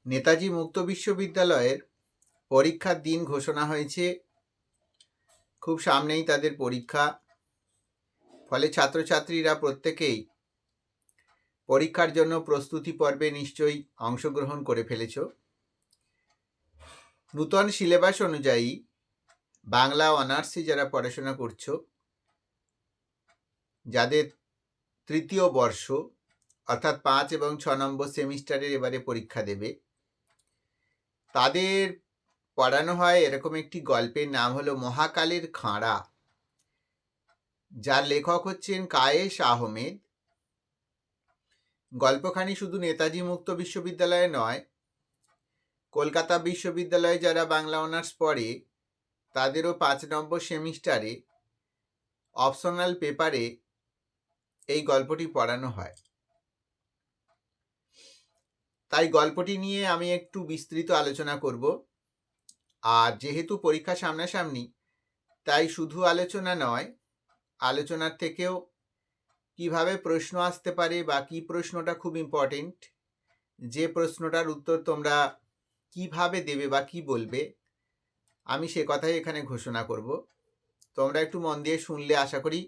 নেতাজি মুক্ত বিশ্ববিদ্যালয়ের পরীক্ষার দিন ঘোষণা হয়েছে। খুব সামনেই তাদের পরীক্ষা। ফলে ছাত্রছাত্রীরা প্রত্যেকেই পরীক্ষার জন্য প্রস্তুতি পর্বে নিশ্চয়ই অংশগ্রহণ করে ফেলেছ। নূতন সিলেবাস অনুযায়ী বাংলা অনার্সে যারা পড়াশোনা করছো, যাদের তৃতীয় বর্ষ অর্থাৎ 5 এবং 6 নম্বর সেমিস্টারের এবারে পরীক্ষা দেবে, তাদের পড়ানো হয় এরকম একটি গল্পের নাম হলো মহাকালের খাঁড়া, যার লেখক হচ্ছেন কায়েস আহমেদ। গল্পখানি শুধু নেতাজি মুক্ত বিশ্ববিদ্যালয়ে নয়, কলকাতা বিশ্ববিদ্যালয়ে যারা বাংলা অনার্স পড়ে তাদেরও 5 নম্বর সেমিস্টারে অপশনাল পেপারে এই গল্পটি পড়ানো হয়। তাই গল্পটি নিয়ে আমি একটু বিস্তৃত আলোচনা করব। আর যেহেতু পরীক্ষা সামনাসামনি, তাই শুধু আলোচনা নয়, আলোচনার থেকেও কিভাবে প্রশ্ন আসতে পারে বা কি প্রশ্নটা খুব ইম্পর্টেন্ট, যে প্রশ্নটার উত্তর তোমরা কিভাবে দেবে বা কি বলবে, আমি সে কথাই এখানে ঘোষণা করব। তোমরা একটু মন দিয়ে শুনলে আশা করি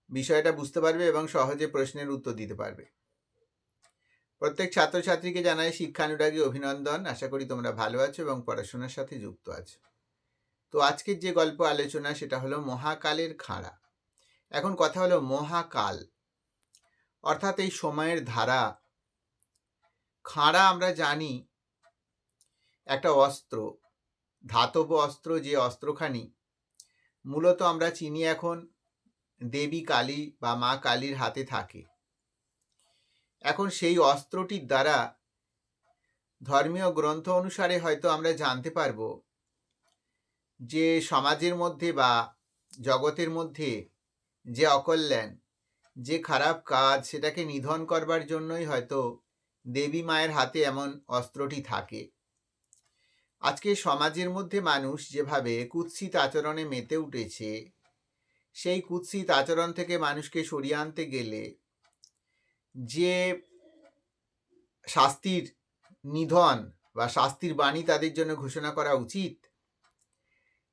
বিষয়টা বুঝতে পারবে এবং সহজে প্রশ্নের উত্তর দিতে পারবে। প্রত্যেক ছাত্রছাত্রীকে জানাই শিক্ষানুরাগী অভিনন্দন। আশা করি তোমরা ভালো আছো এবং পড়াশোনার সাথে যুক্ত আছো। তো আজকের যে গল্প আলোচনা সেটা হলো মহাকালের খাঁড়া। এখন কথা হলো মহাকাল অর্থাৎ এই সময়ের ধারা। খাঁড়া আমরা জানি একটা অস্ত্র, ধাতব অস্ত্র, যে অস্ত্রখানি মূলত আমরা চিনি এখন দেবী কালী বা মা কালীর হাতে থাকে। এখন সেই অস্ত্রটির দ্বারা ধর্মীয় গ্রন্থ অনুসারে হয়তো আমরা জানতে পারবো যে সমাজের মধ্যে বা জগতের মধ্যে যে অকল্যাণ, যে খারাপ কাজ, সেটাকে নিধন করবার জন্যই হয়তো দেবী মায়ের হাতে এমন অস্ত্রটি থাকে। আজকে সমাজের মধ্যে মানুষ যেভাবে কুৎসিত আচরণে মেতে উঠেছে, সেই কুৎসিত আচরণ থেকে মানুষকে সরিয়ে আনতে গেলে যে শাস্তির নিধন বা শাস্তির বাণী তাদের জন্য ঘোষণা করা উচিত,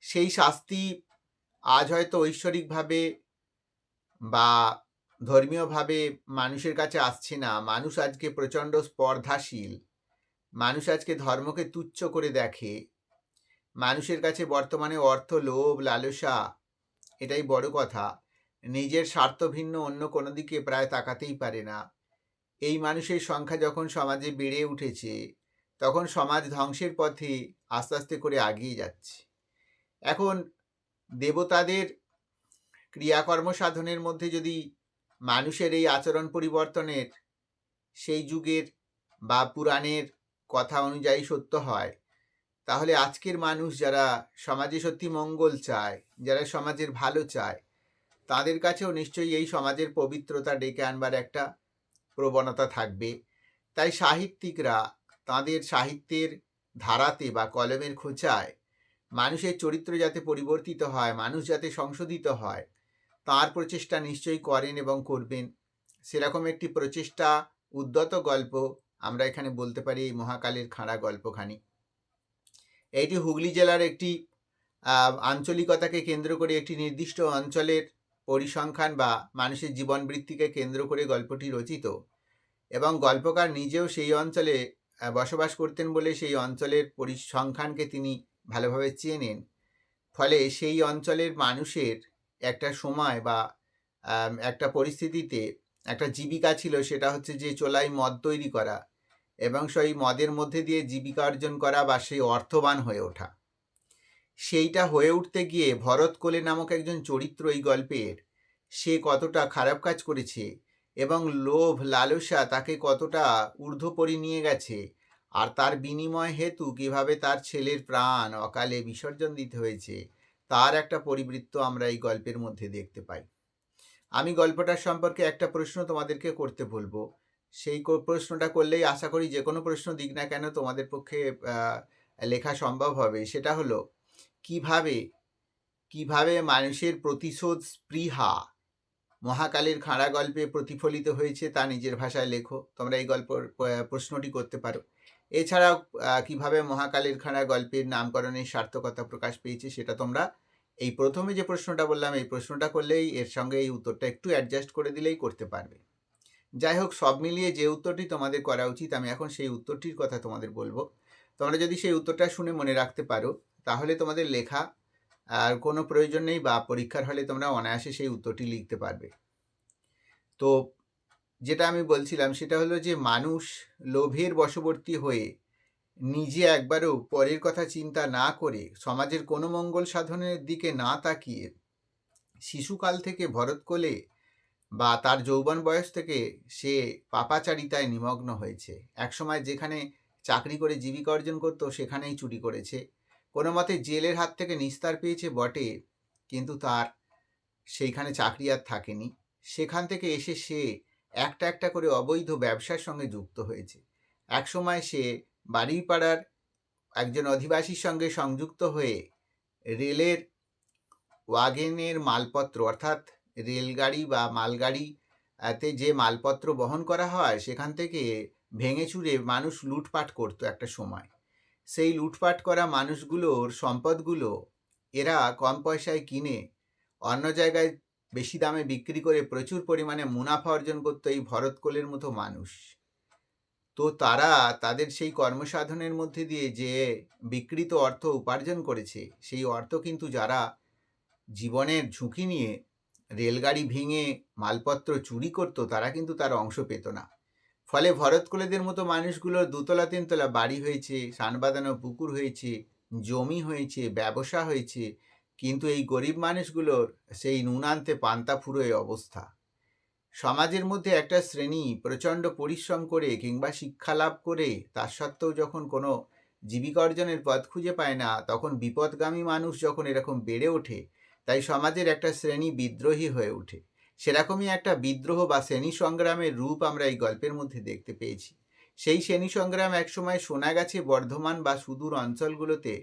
সেই শাস্তি আজ হয়তো ঐশ্বরিকভাবে বা ধর্মীয়ভাবে মানুষের কাছে আসছে না। মানুষ আজকে প্রচণ্ড স্পর্ধাশীল। মানুষ আজকে ধর্মকে তুচ্ছ করে দেখে। মানুষের কাছে বর্তমানে অর্থ, লোভ, লালসা এটাই বড় কথা। নিজের স্বার্থ ভিন্ন অন্য কোনো দিকে প্রায় তাকাতেই পারে না। এই মানুষের সংখ্যা যখন সমাজে বেড়ে উঠেছে, তখন সমাজ ধ্বংসের পথে আস্তে আস্তে করে এগিয়ে যাচ্ছে। এখন দেবতাদের ক্রিয়াকর্ম সাধনের মধ্যে যদি মানুষের এই আচরণ পরিবর্তনের সেই যুগের বা পুরাণের কথা অনুযায়ী সত্য হয়, তাহলে আজকের মানুষ যারা সমাজে সত্যি মঙ্গল চায়, যারা সমাজের ভালো চায়, তাদের কাছেও নিশ্চয়ই এই সমাজের পবিত্রতা ডেকে আনবার একটা প্রবণতা থাকবে। তাই সাহিত্যিকরা তাদের সাহিত্যের ধারাতে বা কলমের খোঁচায় মানুষের চরিত্র যাতে পরিবর্তিত হয়, মানুষ যাতে সংশোধিত হয়, তার প্রচেষ্টা নিশ্চয়ই করেন এবং করবেন। সেরকম একটি প্রচেষ্টা উদ্যত গল্প আমরা এখানে বলতে পারি এই মহাকালের খাঁড়া গল্পখানি। এটি হুগলি জেলার একটি আঞ্চলিকতাকে কেন্দ্র করে একটি নির্দিষ্ট অঞ্চলের পরিসংখ্যান বা মানুষের জীবনবৃত্তিকে কেন্দ্র করে গল্পটি রচিত, এবং গল্পকার নিজেও সেই অঞ্চলে বসবাস করতেন বলে সেই অঞ্চলের পরিসংখ্যানকে তিনি ভালোভাবে চেনেন। ফলে সেই অঞ্চলের মানুষের একটা সময় বা একটা পরিস্থিতিতে একটা জীবিকা ছিল, সেটা হচ্ছে যে চোলাই মদ তৈরি করা এবং সেই মদের মধ্যে দিয়ে জীবিকা অর্জন করা বা সেই অর্থবান হয়ে ওঠা। সেইটা হয়ে উঠতে গিয়ে ভরত কোলে নামক একজন চরিত্র এই গল্পের, সে কতটা খারাপ কাজ করেছে এবং লোভ লালসা তাকে কতটা ঊর্ধ্বপরি নিয়ে গেছে, আর তার বিনিময় হেতু কিভাবে তার ছেলের প্রাণ অকালে বিসর্জন দিতে হয়েছে, তার একটা পরিবৃত্ত আমরা এই গল্পের মধ্যে দেখতে পাই। আমি গল্পটার সম্পর্কে একটা প্রশ্ন তোমাদেরকে করতে বলবো। সেই প্রশ্নটা করলেই আশা করি যে কোনো প্রশ্ন দিক না কেন তোমাদের পক্ষে লেখা সম্ভব হবে। সেটা হলো, কিভাবে মানুষের প্রতিশোধ স্পৃহা মহাকালের খাঁড়া গল্পে প্রতিফলিত হয়েছে তা নিজের ভাষায় লেখো। তোমরা এই প্রশ্নটি করতে পারো। এছাড়াও কিভাবে মহাকালের খাঁড়া গল্পের নামকরণের সার্থকতা প্রকাশ পেয়েছে সেটা তোমরা এই প্রথমে যে প্রশ্নটা বললাম এই প্রশ্নটা করলেই এর সঙ্গে এই উত্তরটা একটু অ্যাডজাস্ট করে দিলেই করতে পারবে। যাই হোক, সব মিলিয়ে যে উত্তরটি তোমাদের করা উচিত, আমি এখন সেই উত্তরটির কথা তোমাদের বলবো। তোমরা যদি সেই উত্তরটা শুনে মনে রাখতে পারো তাহলে তোমাদের লেখা আর কোনো প্রয়োজন নেই, বা পরীক্ষার হলে তোমরা অনায়াসে সেই উত্তরটি লিখতে পারবে। তো যেটা আমি বলছিলাম সেটা হলো যে মানুষ লোভের বশবর্তী হয়ে নিজে একবারও পরের কথা চিন্তা না করে, সমাজের কোনো মঙ্গল সাধনের দিকে না তাকিয়ে শিশুকাল থেকে ভরতকোলে বা তার যৌবন বয়স থেকে সে পাপাচারিতায় নিমগ্ন হয়েছে। একসময় যেখানে চাকরি করে জীবিকা অর্জন করত সেখানেই চুরি করেছে। কোনো মতে জেলের হাত থেকে নিস্তার পেয়েছে বটে, কিন্তু তার সেইখানে চাকরি আর থাকেনি। সেখান থেকে এসে সে একটা একটা করে অবৈধ ব্যবসার সঙ্গে যুক্ত হয়েছে। একসময় সে বাড়ির পাড়ার একজন অধিবাসীর সঙ্গে সংযুক্ত হয়ে রেলের ওয়াগনের মালপত্র, অর্থাৎ রেলগাড়ি বা মালগাড়িতে যে মালপত্র বহন করা হয় সেখান থেকে ভেঙে চুরে মানুষ লুটপাট করতো একটা সময়। সেই লুটপাট করা মানুষগুলোর সম্পদগুলো এরা কম পয়সায় কিনে অন্য জায়গায় বেশি দামে বিক্রি করে প্রচুর পরিমাণে মুনাফা অর্জন করতো এই ভরতকোলের মতো মানুষ। তো তারা তাদের সেই কর্মসাধনের মধ্যে দিয়ে যে বিকৃত অর্থ উপার্জন করেছে, সেই অর্থ কিন্তু যারা জীবনের ঝুঁকি নিয়ে রেলগাড়ি ভেঙে মালপত্র চুরি করতো তারা কিন্তু তার অংশ পেত না। ফলে ভরতকোলেদের মতো মানুষগুলোর দুতলা তিনতলা বাড়ি হয়েছে, সান বাঁধানো পুকুর হয়েছে, জমি হয়েছে, ব্যবসা হয়েছে, কিন্তু এই গরিব মানুষগুলোর সেই নুন আনতে পান্তা ফুরোয় অবস্থা। সমাজের মধ্যে একটা শ্রেণী প্রচণ্ড পরিশ্রম করে কিংবা শিক্ষা লাভ করে তার সত্ত্বেও যখন কোনো জীবিকা অর্জনের পথ খুঁজে পায় না, তখন বিপদগামী মানুষ যখন এরকম বেড়ে ওঠে, তাই সমাজের একটা শ্রেণী বিদ্রোহী হয়ে ওঠে। সেরকমই একটা বিদ্রোহ বা শ্রেণী সংগ্রামের রূপ আমরা এই গল্পের মধ্যে দেখতে পেয়েছি। সেই শ্রেণী সংগ্রাম একসময় শোনা গেছে বর্ধমান বা সুদূর অঞ্চলগুলোতে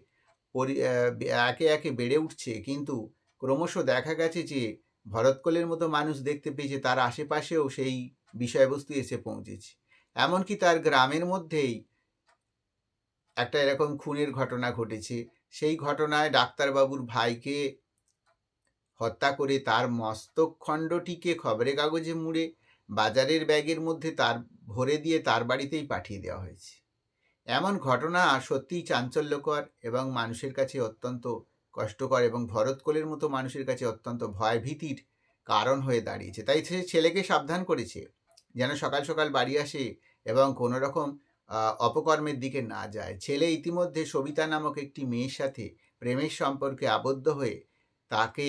একে একে বেড়ে উঠছে, কিন্তু ক্রমশ দেখা গেছে যে ভরতকোলের মতো মানুষ দেখতে পেয়েছে তার আশেপাশেও সেই বিষয়বস্তু এসে পৌঁছেছে। এমনকি তার গ্রামের মধ্যেই একটা এরকম খুনের ঘটনা ঘটেছে। সেই ঘটনায় ডাক্তারবাবুর ভাইকে হত্যা করে তার মস্তকখণ্ডটিকে খবরের কাগজে মুড়ে বাজারের ব্যাগের মধ্যে তার ভরে দিয়ে তার বাড়িতেই পাঠিয়ে দেওয়া হয়েছে। এমন ঘটনা সত্যিই চাঞ্চল্যকর এবং মানুষের কাছে অত্যন্ত কষ্টকর, এবং ভরতকোলের মতো মানুষের কাছে অত্যন্ত ভয়ভীতির কারণ হয়ে দাঁড়িয়েছে। তাই সে ছেলেকে সাবধান করেছে যেন সকাল সকাল বাড়ি আসে এবং কোনো রকম অপকর্মের দিকে না যায়। ছেলে ইতিমধ্যে সবিতা নামক একটি মেয়ের সাথে প্রেমের সম্পর্কে আবদ্ধ হয়ে তাকে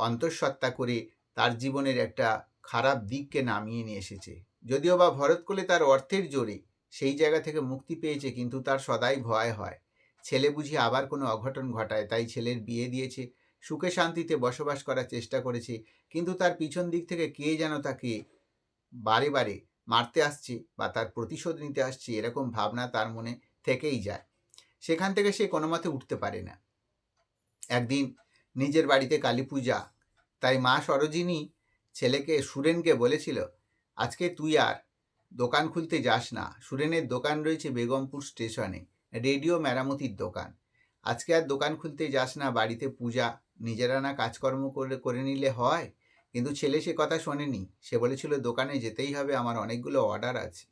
অন্তঃসত্ত্বা করে তার জীবনের একটা খারাপ দিককে নামিয়ে নিয়ে এসেছে। যদিও বা ভরতকোলে তার অর্থের জোরে সেই জায়গা থেকে মুক্তি পেয়েছে, কিন্তু তার সদাই ভয় হয় ছেলে বুঝি আবার কোনো অঘটন ঘটায়। তাই ছেলের বিয়ে দিয়েছে, সুখে শান্তিতে বসবাস করার চেষ্টা করেছে, কিন্তু তার পিছন দিক থেকে কে যেন তাকে বারে বারে মারতে আসছে বা তার প্রতিশোধ নিতে আসছে, এরকম ভাবনা তার মনে থেকেই যায়। সেখান থেকে সে কোনো মতে উঠতে পারে না। একদিন নিজের বাড়িতে কালী পূজা, তাই মা সরোজিনী সুরেনকে বলেছিল, আজকে তুই আর দোকান খুলতে যাস না। সুরেনের দোকান রয়েছে বেগমপুর স্টেশনে, রেডিও মেরামতির দোকান। আজকে আর দোকান খুলতে যাস না, বাড়িতে পূজা, নিজেরা না কাজকর্ম করে নিলে হয়। কিন্তু ছেলে সে কথা শোনেনি। সে বলেছিল, দোকানে যেতেই হবে, আমার অনেকগুলো অর্ডার আছে,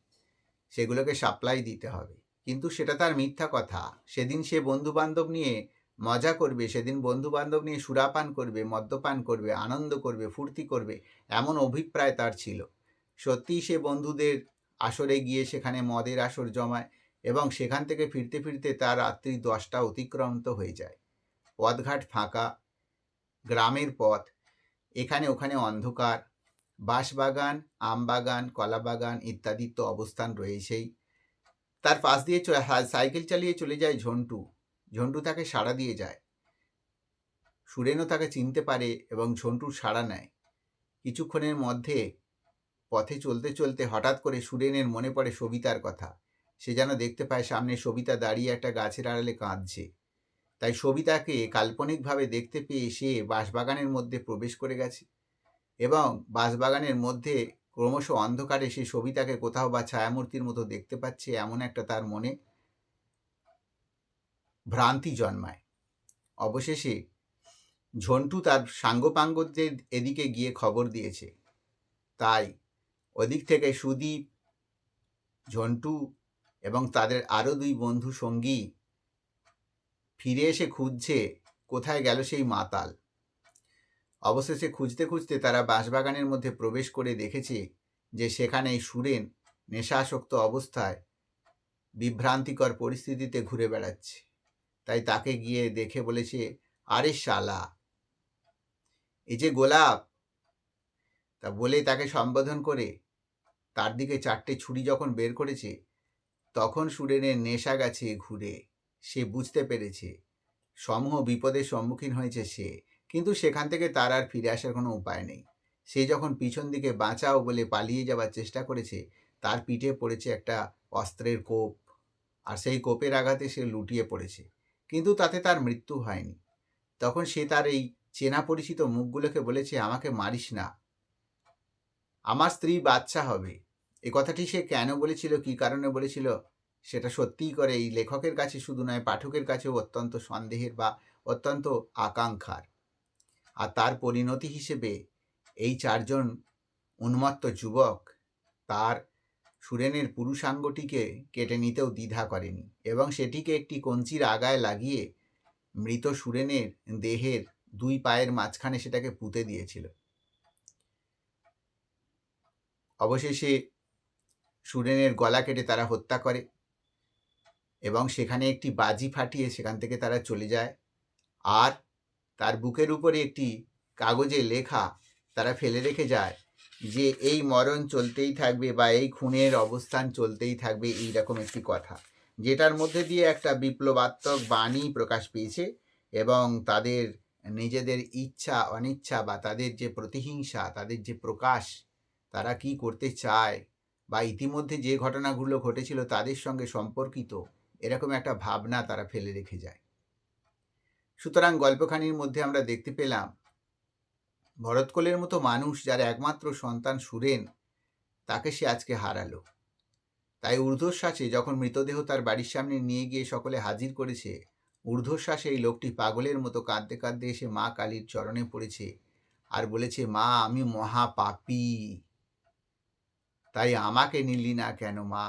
সেগুলোকে সাপ্লাই দিতে হবে। কিন্তু সেটা তার মিথ্যা কথা। সেদিন সে বন্ধুবান্ধব নিয়ে মজা করবে, সেদিন বন্ধুবান্ধব নিয়ে সুরাপান করবে, মদ্যপান করবে, আনন্দ করবে, ফুর্তি করবে, এমন অভিপ্রায় তার ছিল। সত্যিই সে বন্ধুদের আসরে গিয়ে সেখানে মদের আসর জমায় এবং সেখান থেকে ফিরতে ফিরতে তার রাত্রি 10টা অতিক্রান্ত হয়ে যায়। পথঘাট ফাঁকা, গ্রামের পথ, এখানে ওখানে অন্ধকার, বাঁশবাগান, আমবাগান, কলাবাগান ইত্যাদির তো অবস্থান রয়েছেই। তার পাশ দিয়ে সাইকেল চালিয়ে চলে যায় ঝন্টু। ঝন্টু তাকে সাড়া দিয়ে যায়। সুরেনও তাকে চিনতে পারে এবং ঝন্টুর সাড়া নেয়। কিছুক্ষণের মধ্যে পথে চলতে চলতে হঠাৎ করে সুরেনের মনে পড়ে সবিতার কথা। সে যেন দেখতে পায় সামনে সবিতা দাঁড়িয়ে একটা গাছের আড়ালে কাঁদছে। তাই সবিতাকে কাল্পনিকভাবে দেখতে পেয়ে সে বাঁশবাগানের মধ্যে প্রবেশ করে গেছে এবং বাঁশবাগানের মধ্যে ক্রমশ অন্ধকারে সে সবিতাকে কোথাও বা ছায়ামূর্তির মতো দেখতে পাচ্ছে, এমন একটা তার মনে ভ্রান্তি জন্মায়। অবশেষে ঝন্টু তার সাঙ্গপাঙ্গদের এদিকে গিয়ে খবর দিয়েছে। তাই ওদিক থেকে সুদীপ, ঝন্টু এবং তাদের আরও 2 বন্ধু সঙ্গী ফিরে এসে খুঁজছে কোথায় গেল সেই মাতাল। অবশেষে খুঁজতে খুঁজতে তারা বাঁশবাগানের মধ্যে প্রবেশ করে দেখেছে যে সেখানেই সুরেন নেশাসক্ত অবস্থায় বিভ্রান্তিকর পরিস্থিতিতে ঘুরে বেড়াচ্ছে। তাই তাকে গিয়ে দেখে বলেছে, আরে শালা, এই যে গোলাপ। তা বলে তাকে সম্বোধন করে তার দিকে 4টে ছুরি যখন বের করেছে, তখন সুরেনের নেশা গেছে ঘুরে। সে বুঝতে পেরেছে সমূহ বিপদের সম্মুখীন হয়েছে সে, কিন্তু সেখান থেকে তার আর ফিরে আসার কোনো উপায় নেই। সে যখন পিছন দিকে বাঁচাও বলে পালিয়ে যাবার চেষ্টা করেছে, তার পিঠে পড়েছে একটা অস্ত্রের কোপ, আর সেই কোপের আঘাতে সে লুটিয়ে পড়েছে, কিন্তু তাতে তার মৃত্যু হয়নি। তখন সে তার এই চেনা পরিচিত মুখগুলোকে বলেছে, আমাকে মারিস না, আমার স্ত্রী বাচ্চা হবে। এ কথাটি সে কেন বলেছিল, কী কারণে বলেছিল, সেটা সত্যিই করে এই লেখকের কাছে শুধু নয়, পাঠকের কাছেও অত্যন্ত সন্দেহের বা অত্যন্ত আকাঙ্ক্ষার। আর তার পরিণতি হিসেবে এই 4 জন উন্মত্ত যুবক তার সুরেনের পুরুষাঙ্গটিকে কেটে নিতেও দ্বিধা করেনি, এবং সেটিকে একটি কঞ্চির আগায় লাগিয়ে মৃত সুরেনের দেহের 2 পায়ের মাঝখানে সেটাকে পুঁতে দিয়েছিল। অবশেষে সুরেনের গলা কেটে তারা হত্যা করে এবং সেখানে একটি বাজি ফাটিয়ে সেখান থেকে তারা চলে যায়। আর তার বুকের উপরে একটি কাগজে লেখা তারা ফেলে রেখে যায় যে এই মরণ চলতেই থাকবে বা এই খুনের অবস্থান চলতেই থাকবে, এইরকম একটি কথা, যেটার মধ্যে দিয়ে একটা বিপ্লবাত্মক বাণী প্রকাশ পেয়েছে এবং তাদের নিজেদের ইচ্ছা অনিচ্ছা বা তাদের যে প্রতিহিংসা, তাদের যে প্রকাশ, তারা কি করতে চায় বা ইতিমধ্যে যে ঘটনাগুলো ঘটেছিল তাদের সঙ্গে সম্পর্কিত, এরকম একটা ভাবনা তারা ফেলে রেখে যায়। সুতরাং গল্পখানির মধ্যে আমরা দেখতে পেলাম ভরতকুলের মতো মানুষ, যার একমাত্র সন্তান সুরেন, তাকে সে আজকে হারালো। তাই ঊর্ধ্বশ্বাসে যখন মৃতদেহ তার বাড়ির সামনে নিয়ে গিয়ে সকলে হাজির করেছে, ঊর্ধ্বশ্বাসে এই লোকটি পাগলের মতো কাঁদতে কাঁদতে এসে মা কালীর চরণে পড়েছে আর বলেছে, মা, আমি মহা পাপী, তাই আমাকে নিলি না কেন মা,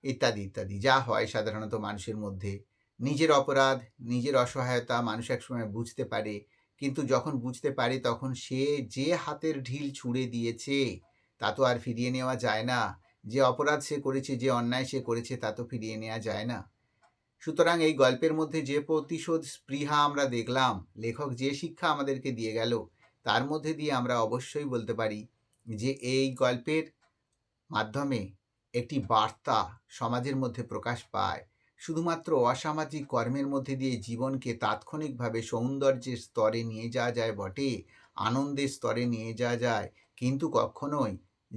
ইত্যাদি ইত্যাদি। যা হয় সাধারণত মানুষের মধ্যে, নিজের অপরাধ, নিজের অসহায়তা মানুষ একসময় বুঝতে পারে, কিন্তু যখন বুঝতে পারে তখন সে যে হাতের ঢিল ছুঁড়ে দিয়েছে তা তো আর ফিরিয়ে নেওয়া যায় না। যে অপরাধ সে করেছে, যে অন্যায় সে করেছে, তা তো ফিরিয়ে নেওয়া যায় না। সুতরাং এই গল্পের মধ্যে যে প্রতিশোধ স্পৃহা আমরা দেখলাম, লেখক যে শিক্ষা আমাদেরকে দিয়ে গেল, তার মধ্যে দিয়ে আমরা অবশ্যই বলতে পারি যে এই গল্পের মাধ্যমে একটি বার্তা সমাজের মধ্যে প্রকাশ পায়। শুধুমাত্র অসামাজিক কর্মের মধ্যে দিয়ে জীবনকে তাৎক্ষণিকভাবে সৌন্দর্যের স্তরে নিয়ে যাওয়া যায় বটে, আনন্দের স্তরে নিয়ে যাওয়া যায়, কিন্তু কখনোই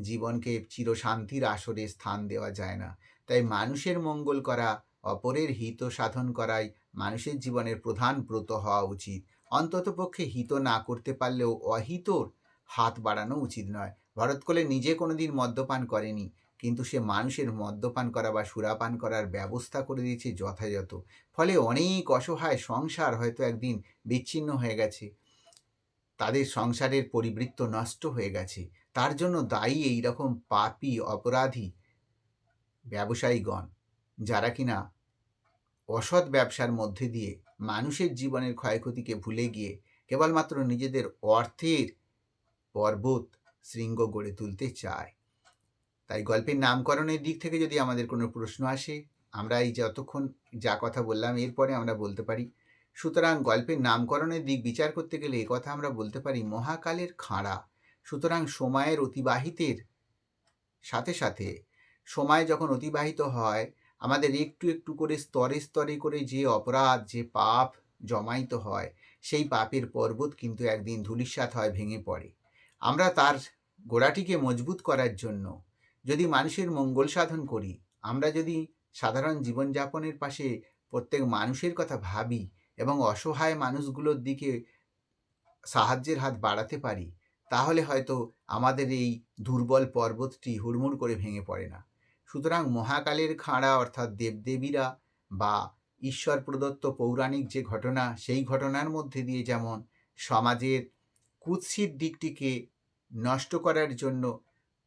জীবনকে চিরশান্তির আসরে স্থান দেওয়া যায় না। তাই মানুষের মঙ্গল করা, অপরের হিত সাধন করাই মানুষের জীবনের প্রধান ব্রত হওয়া উচিত। অন্ততপক্ষে হিত না করতে পারলেও অহিতর হাত বাড়ানো উচিত নয়। ভরতকুলে নিজে কোনোদিন মদ্যপান করেনি, কিন্তু সে মানুষের মদ্যপান করা বা সুরাপান করার ব্যবস্থা করে দিয়েছে যথাযথ। ফলে অনেক অসহায় সংসার হয়তো একদিন বিচ্ছিন্ন হয়ে গেছে, তাদের সংসারের পরিবৃত্ত নষ্ট হয়ে গেছে। তার জন্য দায়ী এইরকম পাপী অপরাধী ব্যবসায়ীগণ, যারা কিনা অসৎ ব্যবসার মধ্যে দিয়ে মানুষের জীবনের ক্ষয়ক্ষতিকে ভুলে গিয়ে কেবলমাত্র নিজেদের অর্থের পর্বত শৃঙ্গ গড়ে তুলতে চায়। তাই গল্পের নামকরণের দিক থেকে যদি আমাদের কোনো প্রশ্ন আসে, আমরা এই যতক্ষণ যা কথা বললাম এরপরে আমরা বলতে পারি। সুতরাং গল্পের নামকরণের দিক বিচার করতে গেলে এ কথা আমরা বলতে পারি, মহাকালের খাঁড়া। সুতরাং সময়ের অতিবাহিতের সাথে সাথে, সময় যখন অতিবাহিত হয়, আমাদের একটু একটু করে স্তরে স্তরে করে যে অপরাধ, যে পাপ জমায়িত হয়, সেই পাপের পর্বত কিন্তু একদিন ধূলিসাৎ হয়, ভেঙে পড়ে। আমরা তার গোড়াটিকে মজবুত করার জন্য যদি মানুষের মঙ্গল সাধন করি, আমরা যদি সাধারণ জীবনযাপনের পাশে প্রত্যেক মানুষের কথা ভাবি এবং অসহায় মানুষগুলোর দিকে সাহায্যের হাত বাড়াতে পারি, তাহলে হয়তো আমাদের এই দুর্বল পর্বতটি হুড়মুড় করে ভেঙে পড়ে না। সুতরাং মহাকালের খাঁড়া অর্থাৎ দেবদেবীরা বা ঈশ্বর প্রদত্ত পৌরাণিক যে ঘটনা, সেই ঘটনার মধ্যে দিয়ে যেমন সমাজের কুৎসিত দিকটিকে নষ্ট করার জন্য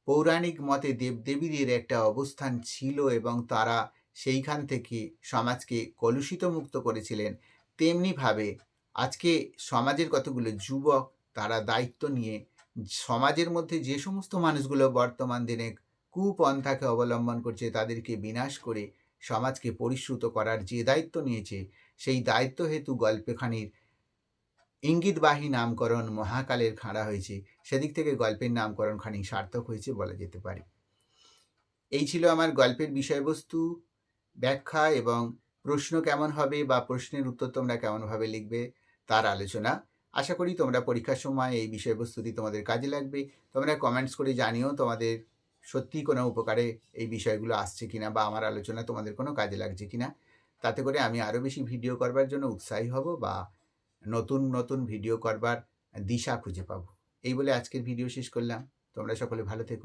পৌরাণিক মতে দেবদেবীদের একটা অবস্থান ছিল এবং তারা সেইখান থেকে সমাজকে কলুষিত মুক্ত করেছিলেন, তেমনিভাবে আজকে সমাজের কতগুলো যুবক তারা দায়িত্ব নিয়ে সমাজের মধ্যে যে সমস্ত মানুষগুলো বর্তমান দিনে কুপন্থাকে অবলম্বন করছে তাদেরকে বিনাশ করে সমাজকে পরিশ্রুত করার যে দায়িত্ব নিয়েছে, সেই দায়িত্ব হেতু গল্পখানির ইঙ্গিতবাহী নামকরণ মহাকালের খাঁড়া হয়েছে। সেদিক থেকে গল্পের নামকরণ খানিক সার্থক হয়েছে বলা যেতে পারে। এই ছিল আমার গল্পের বিষয়বস্তু, ব্যাখ্যা এবং প্রশ্ন কেমন হবে বা প্রশ্নের উত্তর তোমরা কেমনভাবে লিখবে তার আলোচনা। আশা করি তোমরা পরীক্ষার সময় এই বিষয়বস্তুটি তোমাদের কাজে লাগবে। তোমরা কমেন্টস করে জানিও তোমাদের সত্যিই কোনো উপকারে এই বিষয়গুলো আসছে কিনা বা আমার আলোচনা তোমাদের কোনো কাজে লাগছে কিনা। তাতে করে আমি আরও বেশি ভিডিও করবার জন্য উৎসাহী হব বা নতুন নতুন ভিডিও করবার দিশা খুঁজে পাবো। এই বলে আজকের ভিডিও শেষ করলাম। তোমরা সকলে ভালো থেকো।